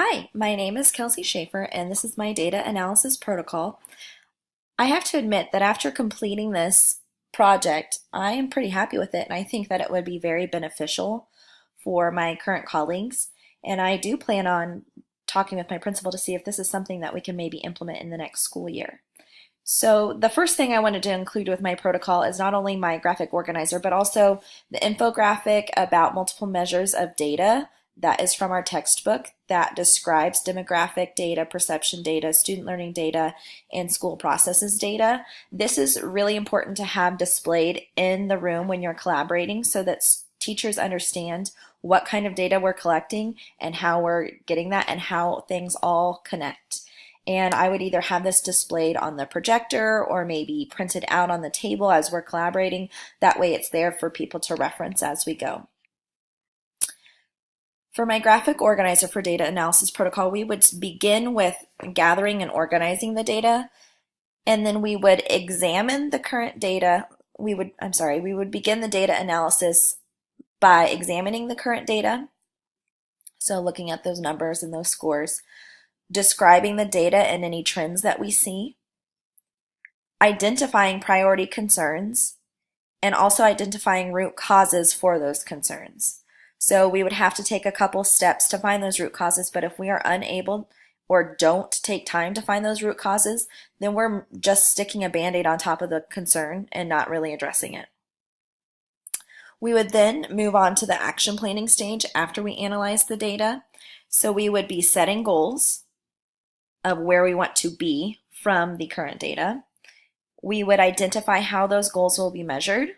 Hi, my name is Kelsey Schaefer, and this is my data analysis protocol. I have to admit that after completing this project, I am pretty happy with it, and I think that it would be very beneficial for my current colleagues. And I do plan on talking with my principal to see if this is something that we can maybe implement in the next school year. So the first thing I wanted to include with my protocol is not only my graphic organizer, but also the infographic about multiple measures of data that is from our textbook that describes demographic data, perception data, student learning data, and school processes data. This is really important to have displayed in the room when you're collaborating so that teachers understand what kind of data we're collecting and how we're getting that and how things all connect. And I would either have this displayed on the projector or maybe printed out on the table as we're collaborating. That way it's there for people to reference as we go. For my graphic organizer for data analysis protocol, we would begin with gathering and organizing the data, and then we would examine the current data. We would begin the data analysis by examining the current data. So looking at those numbers and those scores, describing the data and any trends that we see, identifying priority concerns, and also identifying root causes for those concerns. So we would have to take a couple steps to find those root causes, but if we are unable or don't take time to find those root causes, then we're just sticking a band-aid on top of the concern and not really addressing it. We would then move on to the action planning stage after we analyze the data. So we would be setting goals of where we want to be from the current data. We would identify how those goals will be measured.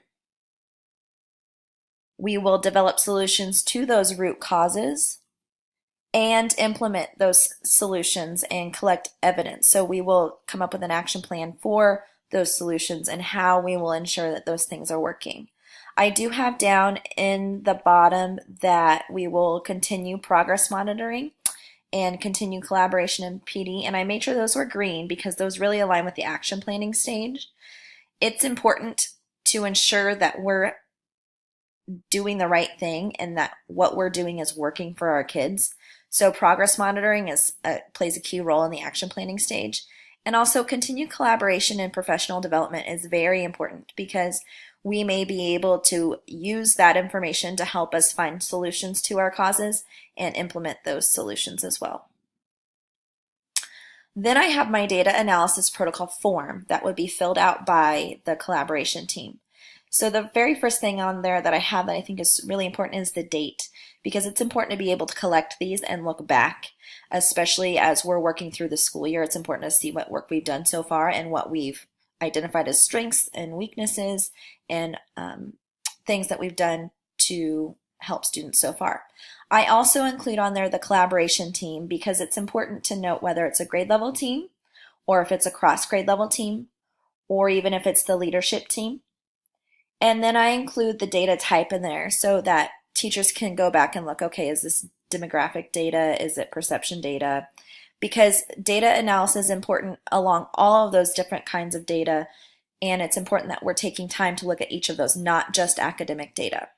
We will develop solutions to those root causes and implement those solutions and collect evidence. So we will come up with an action plan for those solutions and how we will ensure that those things are working. I do have down in the bottom that we will continue progress monitoring and continue collaboration in PD, and I made sure those were green because those really align with the action planning stage. It's important to ensure that we're doing the right thing and that what we're doing is working for our kids. So progress monitoring plays a key role in the action planning stage. And also continued collaboration and professional development is very important because we may be able to use that information to help us find solutions to our causes and implement those solutions as well. Then I have my data analysis protocol form that would be filled out by the collaboration team. So the very first thing on there that I have that I think is really important is the date, because it's important to be able to collect these and look back, especially as we're working through the school year. It's important to see what work we've done so far and what we've identified as strengths and weaknesses and things that we've done to help students so far. I also include on there the collaboration team because it's important to note whether it's a grade level team or if it's a cross grade level team or even if it's the leadership team. And then I include the data type in there so that teachers can go back and look, okay, is this demographic data? Is it perception data? Because data analysis is important along all of those different kinds of data, and it's important that we're taking time to look at each of those, not just academic data.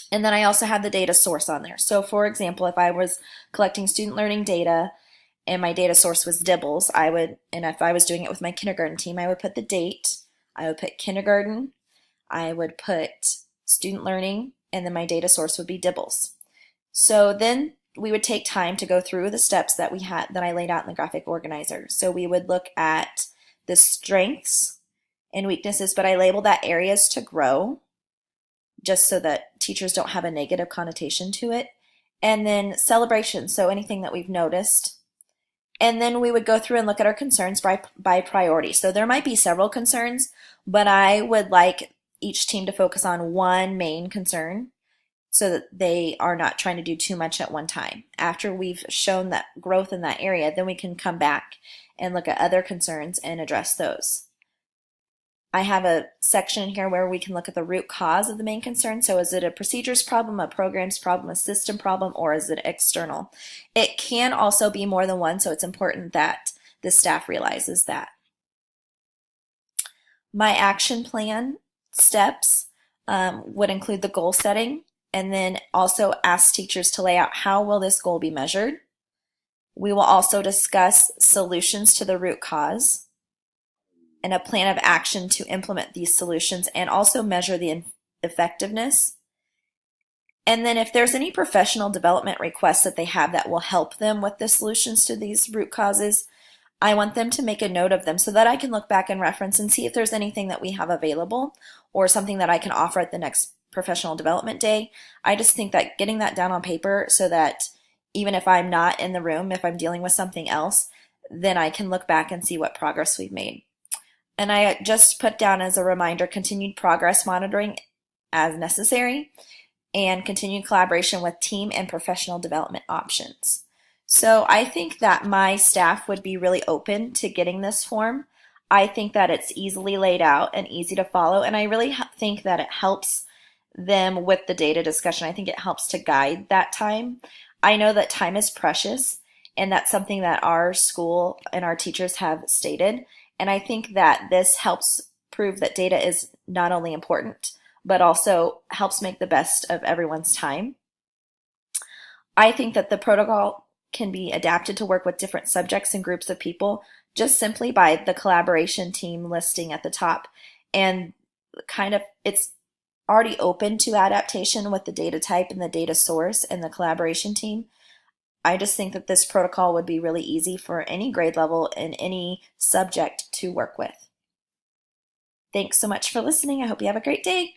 And then I also have the data source on there. So for example, if I was collecting student learning data and my data source was DIBELS, and if I was doing it with my kindergarten team, I would put the date, I would put kindergarten, I would put student learning, and then my data source would be DIBELS. So then we would take time to go through the steps that I laid out in the graphic organizer. So we would look at the strengths and weaknesses, but I labeled that areas to grow just so that teachers don't have a negative connotation to it. And then celebrations, so anything that we've noticed. And then we would go through and look at our concerns by priority. So there might be several concerns, but I would like each team to focus on one main concern so that they are not trying to do too much at one time. After we've shown that growth in that area, then we can come back and look at other concerns and address those. I have a section here where we can look at the root cause of the main concern. So is it a procedures problem, a programs problem, a system problem, or is it external? It can also be more than one, so it's important that the staff realizes that. My action plan steps would include the goal setting and then also ask teachers to lay out how will this goal be measured. We will also discuss solutions to the root cause and a plan of action to implement these solutions and also measure the effectiveness. And then if there's any professional development requests that they have that will help them with the solutions to these root causes, I want them to make a note of them so that I can look back and reference and see if there's anything that we have available or something that I can offer at the next professional development day. I just think that getting that down on paper so that even if I'm not in the room, if I'm dealing with something else, then I can look back and see what progress we've made. And I just put down as a reminder, continued progress monitoring as necessary and continued collaboration with team and professional development options. So I think that my staff would be really open to getting this form. I think that it's easily laid out and easy to follow, and I really think that it helps them with the data discussion. I think it helps to guide that time. I know that time is precious, and that's something that our school and our teachers have stated, and I think that this helps prove that data is not only important, but also helps make the best of everyone's time. I think that the protocol can be adapted to work with different subjects and groups of people just simply by the collaboration team listing at the top. And it's already open to adaptation with the data type and the data source and the collaboration team. I just think that this protocol would be really easy for any grade level and any subject to work with. Thanks so much for listening. I hope you have a great day.